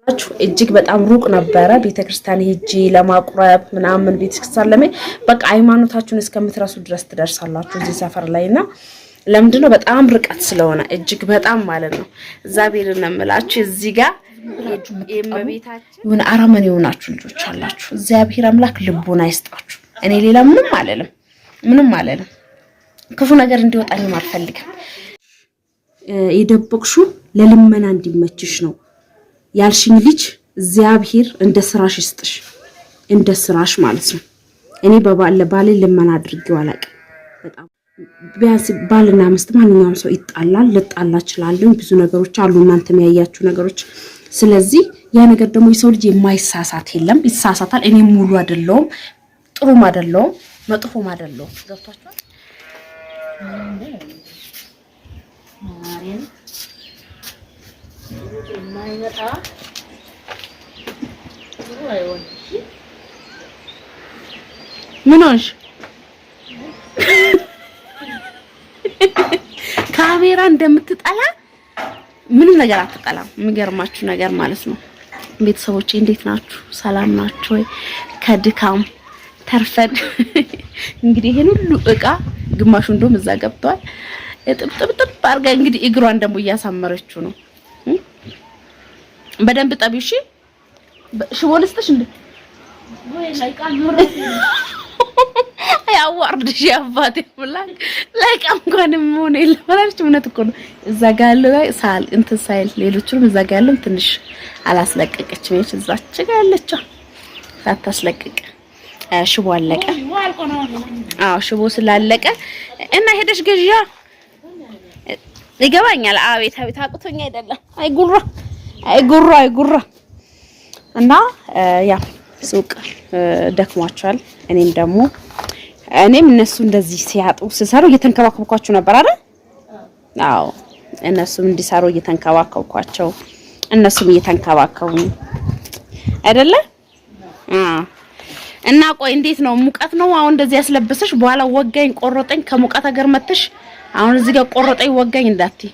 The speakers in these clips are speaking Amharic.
እጅግ በጣም ሩቅ ነበረ ቤተክርስቲያን ሄጂ ለማቁረብ ምናምን ቤተክርስቲያን በቃ ሃይማኖታችሁን እስከምትረሱ ድረስ ትደርሳላችሁ እዚህ ሰፈር ላይና ለምንድነው በጣም ርቀት ስለሆነ እጅግ በጣም ማለት ነው እግዚአብሔርን ነምላችሁ እዚህ ጋር የመቤታችን ምን አራመን ይሆናችሁ ልጆች አላችሁ እግዚአብሔር አምላክ ልቦና ይስጣችሁ እኔ ሌላ ምንም አለለም ክፉ ነገር እንዲወጣኝ አልፈልግም የደበቅሹ ለልመና እንዲመችሽ ነው ያልሽኝ ልጅ እግዚአብሔር እንደ ስራሽ ይስጥሽ እንደ ስራሽ ማለት ነው እኔ ባለ ልመና አድርጌው አላውቅም በጣም ቢያንስ ባልና ሚስት ማንኛውም ሰው ይጣላል ልጣላ ይችላል ብዙ ነገሮች አሉ እናንተም ያያችሁ ነገሮች ስለዚህ ያ ነገር ደግሞ የሰው ልጅ የማይሳሳት የለም ይሳሳታል እኔ ሙሉ አይደለሁም ጥሩም አይደለሁም መጥፎም አይደለሁም ገብቷችኋል ማሪን የማይመጣ ምን ሆንሽ ካሜራ እንደምትጠላ ምንም ነገር አትጠላም የሚገርማችሁ ነገር ማለት ነው ቤተሰቦቼ እንዴት ናችሁ ሰላም ናችሁ ወይ ከድካም ተርፈን እንግዲህ ይሄን ሁሉ እቃ ግማሹ እንደውም እዛ ገብቷል ጥብጥብ አርጋ እንግዲህ እግሯን ደግሞ እያሳመረችው ነው በደንብ ጠቢው እሺ ሽቦ ልስጥሽ እንዴ ወይ ላይቃል ኖር ያዋርድሽ ያባቴ ብላክ ላይቃም እንኳን ምን ይልማለች እውነት እኮ ነው እዛ ጋር ያለው ሳል እንትን ሳይል ሌሎችንም እዛ ጋር ያለው ትንሽ አላስለቀቀችም እቺ እዛች ጋር ያለችው ሳታስለቀቅ ሽቦ አለቀ አዎ ሽቦ ስላለቀ እና ሄደሽ ገዢያ ይገባኛል አቤት አቁቶኛ አይደለም አይጉራ እና ያ ሱቅ ደክሟቸዋል እኔም እነሱ እንደዚህ ሲያጡ ሲሰሩ እየተንከባከብኳቸው ነበር አይደል አዎ እነሱም እንዲሰሩ እየተንከባከብኳቸው እነሱም እየተንከባከቡኝ አይደለ እና ቆይ እንዴት ነው ሙቀት ነው አሁን እንደዚህ ያስለበሰሽ በኋላ ወጋኝ ቆረጠኝ ከሙቀት ሀገር መጥተሽ አሁን እዚህ ጋር ቆረጠኝ ወጋኝ እንዳትይ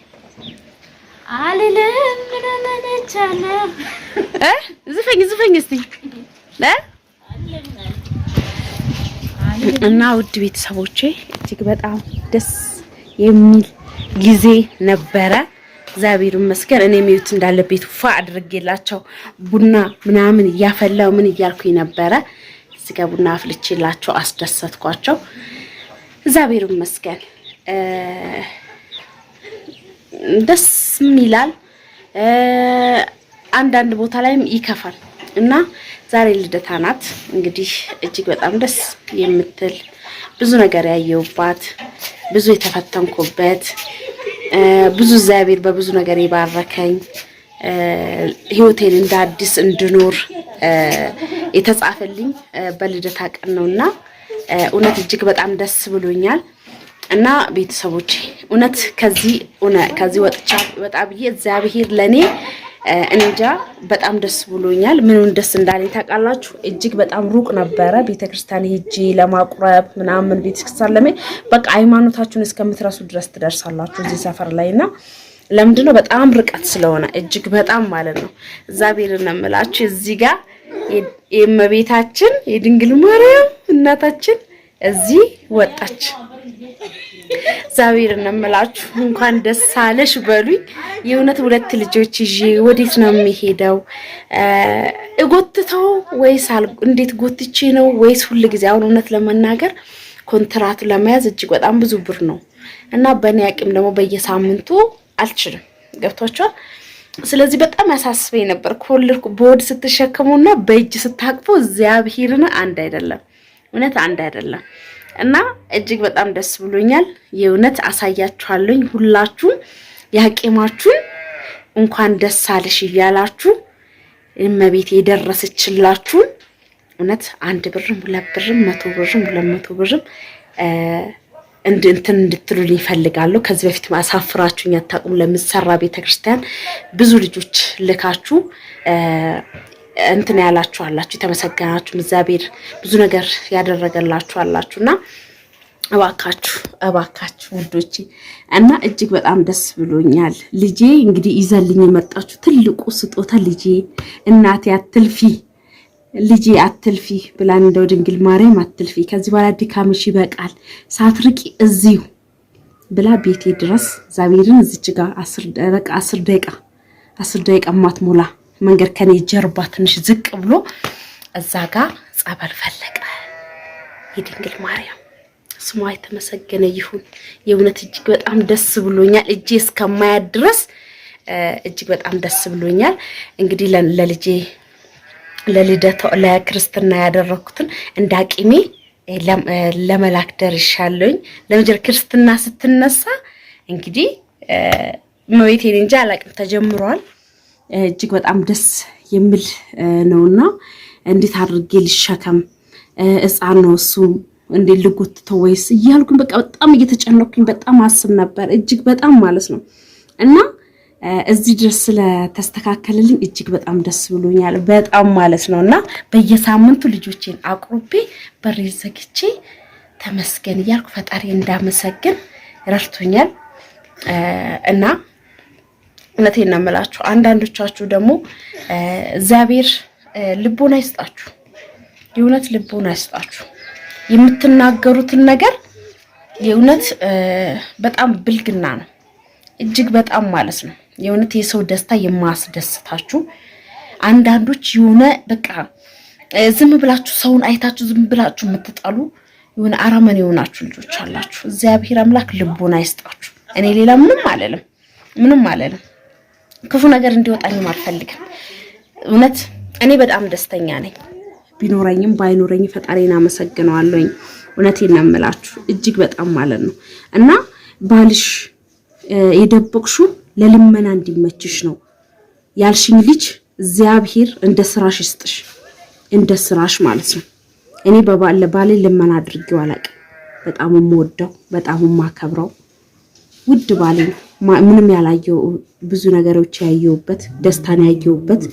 አልልም ምንነቻለ ዝፈኝ እስቲ እና ውድ ቤተሰቦቼ እጅግ በጣም ደስ የሚል ጊዜ ነበረ እግዚአብሔር ይመስገን እኔ ሚዩት እንዳለ ቤቱ ፋ አድርጌላቸው ቡና ምናምን ያፈላው ምን ይያልኩኝ ነበረ እዚህ ጋር ቡና አፍልቼላቸው አስደሰትኳቸው እግዚአብሔር ይመስገን ደስ ይላል አንዳንድ ቦታ ላይም ይከፋል እና ዛሬ ልደታ ናት እንግዲህ እጅግ በጣም ደስ የምትል ብዙ ነገር ያየውባት ብዙ የተፈተንኩበት ብዙ እግዚአብሔር በብዙ ነገር ይባረከኝ ህይወቴን እንደ አዲስ እንድኖር የተጻፈልኝ በልደታ ቀን ነውና እውነት እጅግ በጣም ደስ ብሎኛል እና ቤተሰቦቼ እውነት ከዚህ ወጣ ብዬ እግዚአብሔር ለኔ እንጃ በጣም ደስ ብሎኛል ምኑን ደስ እንዳለኝ ታውቃላችሁ እጅግ በጣም ሩቅ ነበረ ቤተክርስቲያን ሄጂ ለማቁረብ ምናምን ቤተክርስቲያን በቃ ሃይማኖታችሁን እስከምትረሱ ድረስ ትደርሳላችሁ እዚህ ሰፈር ላይና ለምንድነው በጣም ርቀት ስለሆነ እጅግ በጣም ማለት ነው እግዚአብሔርን ነምላችሁ እዚህ ጋር የመቤታችን የድንግል ማርያም እናታችን እዚህ ወጣች እግዚአብሔርን ነምላችሁ እንኳን ደስ አለሽ በሉኝ የእውነት ሁለት ልጆች ይዤ ወዴት ነው የሚሄደው እጎትተው ወይስ እንዴት ጎትቼ ነው ወይስ ሁሉ ጊዜ አሁን እውነት ለመናገር ኮንትራቱ ለመያዝ እጅግ በጣም ብዙ ብር ነው እና በእኔ አቅም ደግሞ በየሳምንቱ አልችልም ገብቷችኋል ስለዚህ በጣም ያሳስበኝ ነበር ኮልልኩ ቦድ ስትሸከሙና በእጅ ስታቅፉ እግዚአብሔርን አንድ አይደለም እውነት አንድ አይደለም እና እጅግ በጣም ደስ ብሎኛል የእውነት አሳያችኋለሁ ሁላችሁ ያቂማችሁን እንኳን ደስ አለሽ ይያላችሁ እመቤት የደረሰችላችሁ እውነት 1 ብርም 2 ብርም 100 ብርም 200 ብርም እንድትሉልኝ ይፈልጋለሁ ከዚህ በፊት ማሳፍራችሁኝ አታቁም ለምትሰራ ቤተክርስቲያን ብዙ ልጆች ልካችሁ ያላችሁ አላችሁ ተመሰገናችሁ እግዚአብሔር ብዙ ነገር ያደረገላችሁ አላችሁና እባካችሁ ውዶቼ እና እጅግ በጣም ደስ ብሎኛል። ልጄ እንግዲህ ይዘልኝ የመጣችሁ ትልቁ ስጦታ ልጄ እናቴ አትልፊ ልጄ አትልፊ ብላን እንደው ድንግል ማርያም አትልፊ፣ ከዚህ በኋላ ድካምሽ ይበቃል፣ ሳትርቂ እዚሁ ብላ ቤቴ ድረስ እግዚአብሔርን እዚች ጋር 10 ደቂቃ ማትሞላ መንገድ ከኔ ጀርባ ትንሽ ዝቅ ብሎ እዛ ጋር ጸበል ፈለቀ። የድንግል ማርያም ስሟ የተመሰገነ ይሁን። የእውነት እጅግ በጣም ደስ ብሎኛል። እጄ እስከማያት ድረስ እጅግ በጣም ደስ ብሎኛል። እንግዲህ ለልጄ ለልደቷ ለክርስትና ያደረኩትን እንዳቂሜ ለመላክ ደርሻለሁኝ። ለመጀመር ክርስትና ስትነሳ እንግዲህ መቤቴን እንጂ አላቅም ተጀምሯል። እጅግ በጣም ደስ የሚል ነውና እንዴት አድርጌ ልሸከም ሕፃን ነው እሱ እንዴት ልጎትተው ወይስ እያልኩኝ በቃ በጣም እየተጨነኩኝ በጣም አስብ ነበር እጅግ በጣም ማለት ነው። እና እዚህ ድረስ ስለተስተካከለልኝ እጅግ በጣም ደስ ብሎኛል በጣም ማለት ነውና በየሳምንቱ ልጆቼን አቅርቤ በሬ ዘግቼ ተመስገን እያልኩ ፈጣሪ እንዳመሰግን ረድቶኛል። እና እውነቴን ነው የምላችሁ አንዳንዶቻችሁ ደግሞ እግዚአብሔር ልቦና ይስጣችሁ፣ የእውነት ልቦና ይስጣችሁ። የምትናገሩትን ነገር የእውነት በጣም ብልግና ነው እጅግ በጣም ማለት ነው። የእውነት የሰው ደስታ የማያስደስታችሁ አንዳንዶች የሆነ በቃ ዝም ብላችሁ ሰውን አይታችሁ ዝም ብላችሁ የምትጣሉ የሆነ አረመኔ የሆናችሁ ልጆች አላችሁ። እግዚአብሔር አምላክ ልቦና ይስጣችሁ። እኔ ሌላ ምንም አልልም። ክፉ ነገር እንዲወጣኝም አልፈልግም። እውነት እኔ በጣም ደስተኛ ነኝ። ቢኖረኝም ባይኖረኝ ፈጣሪን አመሰግነዋለሁኝ። እውነቴን ነው የምላችሁ እጅግ በጣም ማለት ነው። እና ባልሽ የደበቅሽው ለልመና እንዲመችሽ ነው ያልሽኝ ልጅ እግዚአብሔር እንደ ስራሽ ይስጥሽ፣ እንደ ስራሽ ማለት ነው። እኔ ባሌ ልመና አድርጌው አላውቅም። በጣም የምወደው በጣም የማከብረው ውድ ባሌ ነው። ምንም ያላየው ብዙ ነገሮች ያየውበት ደስታን ያየውበት።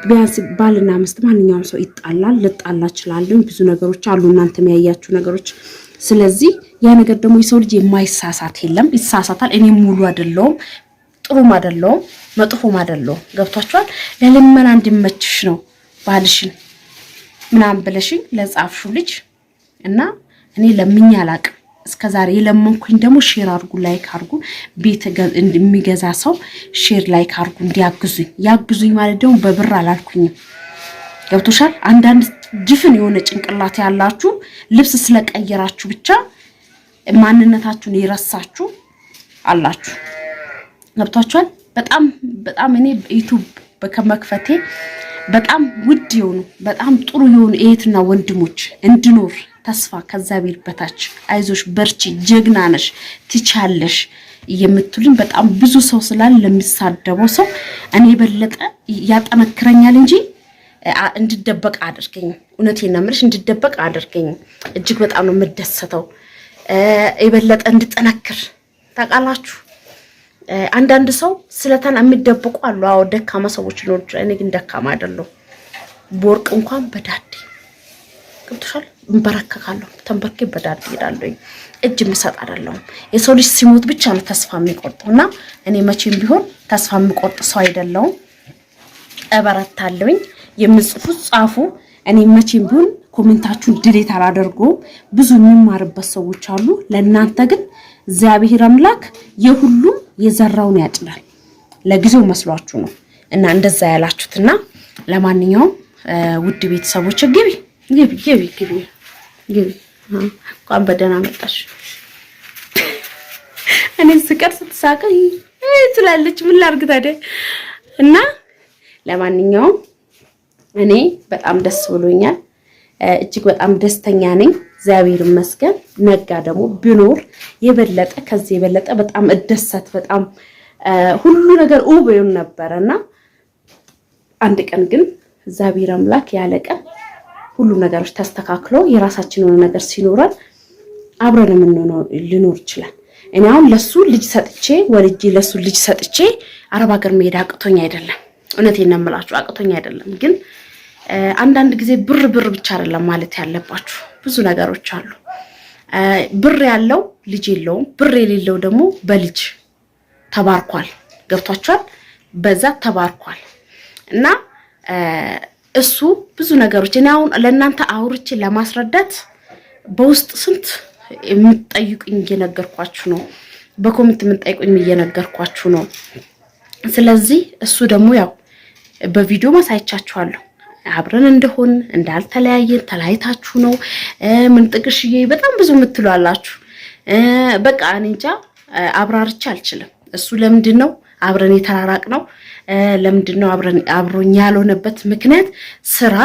ቢያንስ ባልና ሚስት ማንኛውም ሰው ይጣላል፣ ልጣላ ይችላል። ብዙ ነገሮች አሉ እናንተም ያያችሁ ነገሮች። ስለዚህ ያ ነገር ደግሞ የሰው ልጅ የማይሳሳት የለም፣ ይሳሳታል። እኔ ሙሉ አይደለሁም፣ ጥሩም አይደለሁም፣ መጥፎም አይደለሁም። ገብቷችኋል? ለልመና እንዲመችሽ ነው ባልሽን ምናምን ብለሽኝ ለጻፍሽው ልጅ እና እኔ ለምኛ አላቅም እስከዛሬ የለመንኩኝ ደግሞ ሼር አድርጉ፣ ላይክ አድርጉ። ቤት የሚገዛ ሰው ሼር ላይክ አድርጉ እንዲያግዙኝ። ያግዙኝ ማለት ደግሞ በብር አላልኩኝም። ገብቶሻል? አንዳንድ ጅፍን የሆነ ጭንቅላት ያላችሁ ልብስ ስለቀየራችሁ ብቻ ማንነታችሁን የረሳችሁ አላችሁ። ገብቷችኋል? በጣም እኔ ዩቲዩብ በከመክፈቴ በጣም ውድ የሆኑ በጣም ጥሩ የሆኑ እህትና ወንድሞች እንድኖር ተስፋ ከዛቤል በታች አይዞሽ፣ በርቺ፣ ጀግና ነሽ፣ ትቻለሽ የምትሉኝ በጣም ብዙ ሰው ስላለ ለሚሳደበው ሰው እኔ የበለጠ ያጠነክረኛል እንጂ እንድደበቅ አድርገኝ። እውነቴን ነው የምልሽ፣ እንድደበቅ አድርገኝ። እጅግ በጣም ነው የምደሰተው የበለጠ እንድጠነክር። ታውቃላችሁ አንዳንድ ሰው ስለታን የሚደብቁ አሉ። አዎ ደካማ ሰዎች ሊኖሩ ይችላል። እኔ ግን ደካማ አይደለሁም። በወርቅ እንኳን በዳዴ ገብቶሻል? እንበረከካለሁ፣ ተንበርኬ በዳዴ ሄዳለሁ። እጅ ምሰጥ አይደለሁም። የሰው ልጅ ሲሞት ብቻ ነው ተስፋ የሚቆርጠውና እኔ መቼም ቢሆን ተስፋ የሚቆርጥ ሰው አይደለሁም። እበረታለሁኝ። የምጽፉት ጻፉ። እኔ መቼም ቢሆን ኮሜንታችሁን ድሌት አላደርገውም። ብዙ የሚማርበት ሰዎች አሉ። ለእናንተ ግን እግዚአብሔር አምላክ የሁሉም የዘራውን ያጭዳል። ለጊዜው መስሏችሁ ነው እና እንደዛ ያላችሁትና ለማንኛውም ውድ ቤተሰቦች ግቢ እንኳን በደህና መጣሽ። እኔ ስቀር ስትሳቀ ትላለች። ምን ላድርግ ታዲያ? እና ለማንኛውም እኔ በጣም ደስ ብሎኛል። እጅግ በጣም ደስተኛ ነኝ። እግዚአብሔር ይመስገን። ነጋ ደግሞ ብኖር የበለጠ ከዚህ የበለጠ በጣም እደሰት በጣም ሁሉ ነገር ውብ ይሆን ነበርና አንድ ቀን ግን እግዚአብሔር አምላክ ያለቀን ሁሉ ነገሮች ተስተካክሎ የራሳችን የሆነ ነገር ሲኖረን አብረን ልኖር ይችላል። እኔ አሁን ለሱ ልጅ ሰጥቼ ወልጄ ለሱ ልጅ ሰጥቼ አረብ ሀገር መሄድ አቅቶኝ አይደለም። እውነቴን ነው የምላችሁ አቅቶኝ አይደለም። ግን አንዳንድ ጊዜ ብር ብቻ አይደለም ማለት ያለባችሁ ብዙ ነገሮች አሉ። ብር ያለው ልጅ የለውም፣ ብር የሌለው ደግሞ በልጅ ተባርኳል። ገብቷችኋል? በዛ ተባርኳል። እና እሱ ብዙ ነገሮች እኔ አሁን ለእናንተ አውርቼ ለማስረዳት በውስጥ ስንት የምትጠይቁኝ እየነገርኳችሁ ነው፣ በኮሜንት የምትጠይቁኝ እየነገርኳችሁ ነው። ስለዚህ እሱ ደግሞ ያው በቪዲዮ ማሳይቻችኋለሁ አብረን እንደሆን እንዳልተለያየን ተለያይታችሁ ነው ምን ጥቅሽዬ በጣም ብዙ የምትሉ አላችሁ። በቃ እኔ እንጃ አብራርቼ አልችልም። እሱ ለምንድን ነው አብረን የተራራቅ ነው? ለምንድን ነው አብሮኝ ያልሆነበት ምክንያት ስራ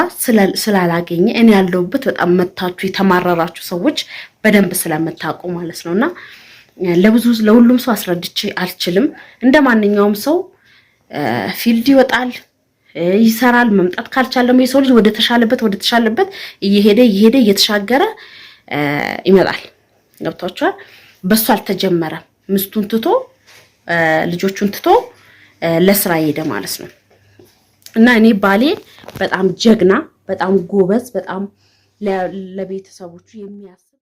ስላላገኘ እኔ ያለሁበት በጣም መታችሁ የተማረራችሁ ሰዎች በደንብ ስለምታውቁ ማለት ነውና ለሁሉም ሰው አስረድቼ አልችልም። እንደ ማንኛውም ሰው ፊልድ ይወጣል ይሰራል። መምጣት ካልቻለም የሰው ልጅ ወደ ተሻለበት እየሄደ እየተሻገረ ይመጣል። ገብቷችኋል? በሱ አልተጀመረም። ምስቱን ትቶ ልጆቹን ትቶ ለስራ ሄደ ማለት ነው። እና እኔ ባሌ በጣም ጀግና፣ በጣም ጎበዝ፣ በጣም ለቤተሰቦቹ የሚያስ